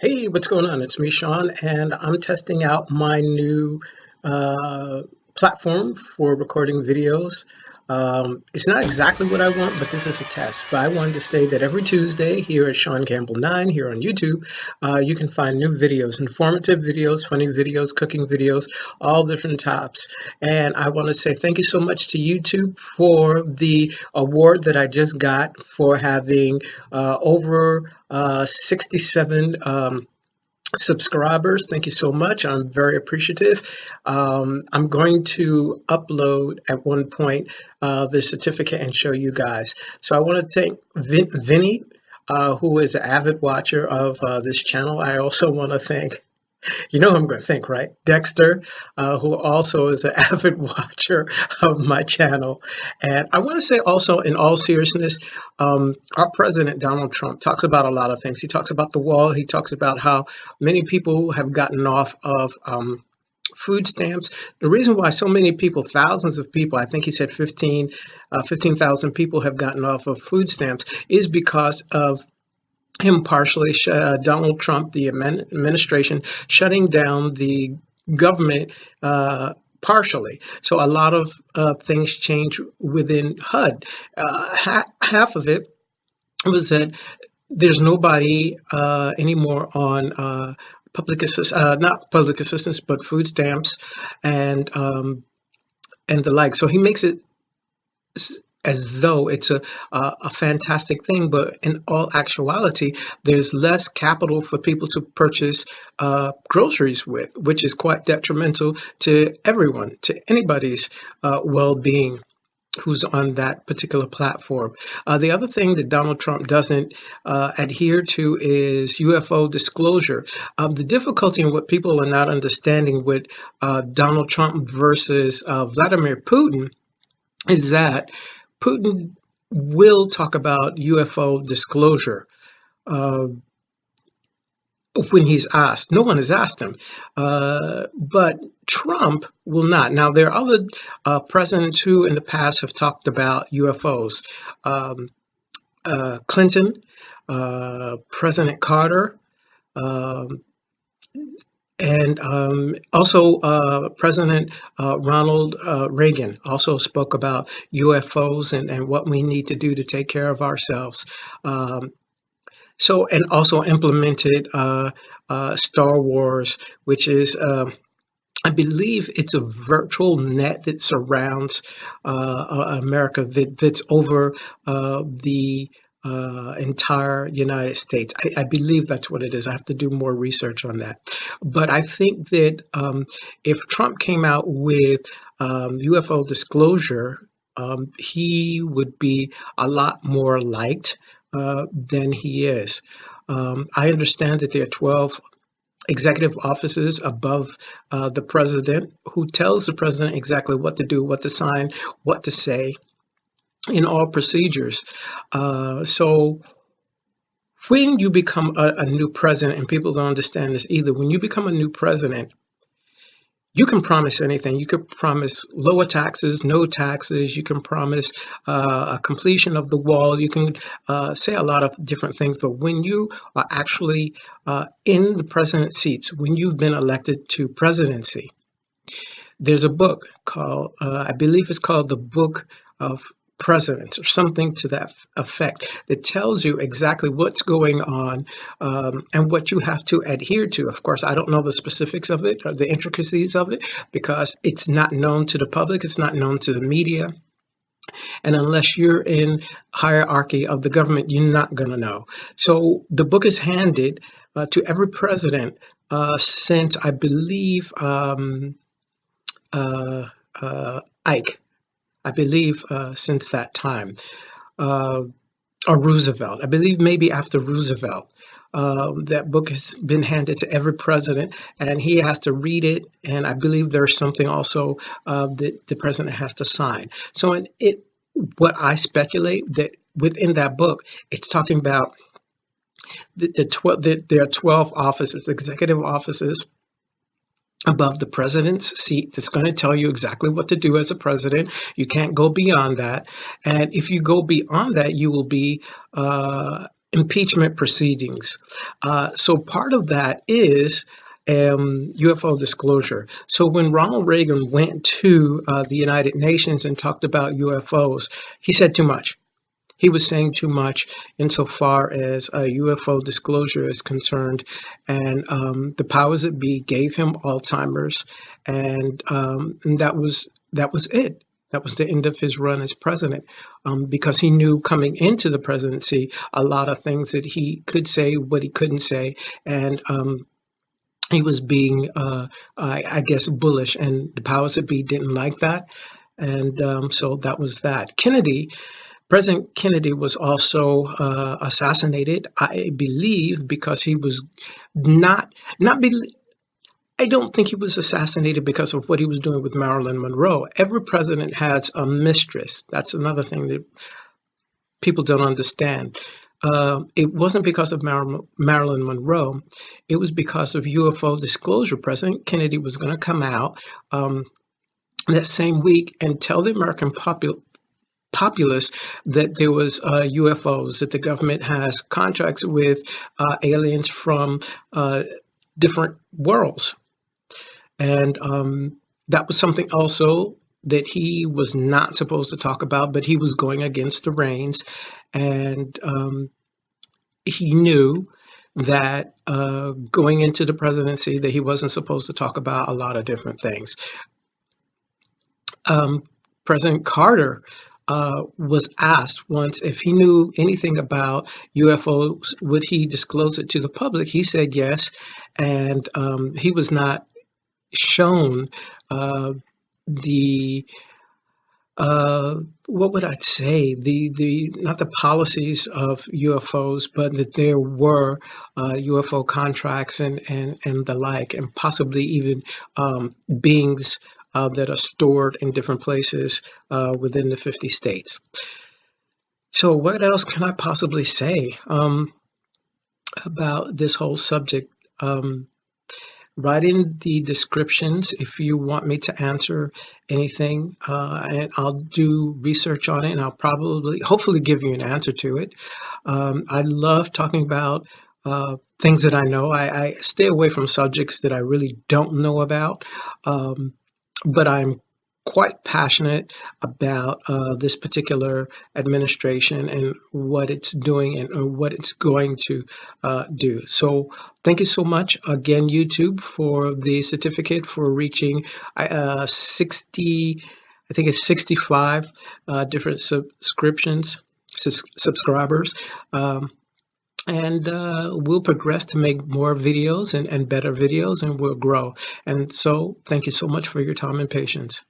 Hey, what's going on? It's me, Shaun, and I'm testing out my new uh, platform for recording videos. It's not exactly what I want, but this is a test. But I wanted to say that every Tuesday here at Shaun Campbell 9 here on YouTube, you can find new videos, informative videos, funny videos, cooking videos, all different types. And I want to say thank you so much to YouTube for the award that I just got for having over 67 subscribers. Thank you so much. I'm very appreciative. I'm going to upload at one point the certificate and show you guys. So I want to thank Vinny, who is an avid watcher of this channel. I also want to thank, you know who I'm going to thank, right? Dexter, who also is an avid watcher of my channel. And I want to say also, in all seriousness, our president, Donald Trump, talks about a lot of things. He talks about the wall. He talks about how many people have gotten off of food stamps. The reason why so many people, thousands of people, I think he said 15,000 people have gotten off of food stamps, is because of him partially, Donald Trump, the administration, shutting down the government partially. So a lot of things change within HUD. Half of it was that there's nobody anymore on not public assistance, but food stamps and the like. So he makes it as though it's a fantastic thing, but in all actuality, there's less capital for people to purchase groceries with, which is quite detrimental to everyone, to anybody's well-being who's on that particular platform. The other thing that Donald Trump doesn't adhere to is UFO disclosure. The difficulty in what people are not understanding with Donald Trump versus Vladimir Putin is that Putin will talk about UFO disclosure uh, when he's asked. No one has asked him, but Trump will not. Now, there are other presidents who in the past have talked about UFOs. Um, Clinton, President Carter, um, and also President Ronald Reagan also spoke about UFOs and what we need to do to take care of ourselves. Um, and also implemented Star Wars, which is, I believe it's a virtual net that surrounds America, that's over the entire United States. I believe that's what it is. I have to do more research on that. But I think that if Trump came out with UFO disclosure, he would be a lot more liked than he is. I understand that there are 12 executive offices above the president who tells the president exactly what to do, what to sign, what to say in all procedures. So when you become a new president, and people don't understand this either, when you become a new president, you can promise anything. You could promise lower taxes, no taxes. You can promise a completion of the wall. You can say a lot of different things. But when you are actually in the president's seats, when you've been elected to presidency, there's a book called, I believe it's called The Book of Presidents or something to that effect, that tells you exactly what's going on and what you have to adhere to. Of course, I don't know the specifics of it or the intricacies of it because it's not known to the public. It's not known to the media. And unless you're in hierarchy of the government, you're not going to know. So the book is handed to every president since, I believe, Ike. I believe since that time, or Roosevelt. I believe maybe after Roosevelt. That book has been handed to every president, and he has to read it. And I believe there's something also that the president has to sign. So, what I speculate that within that book, it's talking about there are 12 offices, executive offices above the president's seat, that's going to tell you exactly what to do as a president. You can't go beyond that. And if you go beyond that, you will be impeachment proceedings. So part of that is UFO disclosure. So when Ronald Reagan went to the United Nations and talked about UFOs, he said too much. He was saying too much insofar as UFO disclosure is concerned, and the powers that be gave him Alzheimer's, and that was it. That was the end of his run as president, because he knew coming into the presidency a lot of things that he could say, what he couldn't say, and he was being, I guess, bullish, and the powers that be didn't like that, and so that was that. President Kennedy was also assassinated, I believe, because he was not. I don't think he was assassinated because of what he was doing with Marilyn Monroe. Every president has a mistress. That's another thing that people don't understand. It wasn't because of Marilyn Monroe. It was because of UFO disclosure. President Kennedy was going to come out that same week and tell the American populace that there was UFOs, that the government has contracts with aliens from different worlds. And that was something also that he was not supposed to talk about, but he was going against the reins. And he knew that going into the presidency that he wasn't supposed to talk about a lot of different things. President Carter was asked once if he knew anything about UFOs, would he disclose it to the public? He said yes, and he was not shown the what would I say, the not the policies of UFOs, but that there were UFO contracts and the like, and possibly even beings that are stored in different places within the 50 states. So what else can I possibly say about this whole subject? Write in the descriptions if you want me to answer anything, and I'll do research on it, and I'll hopefully give you an answer to it. I love talking about things that I know. I stay away from subjects that I really don't know about, but I'm quite passionate about this particular administration and what it's doing and what it's going to do. So thank you so much again, YouTube, for the certificate for reaching 60, I think it's 65 different subscribers. And we'll progress to make more videos and better videos, and we'll grow. And so thank you so much for your time and patience.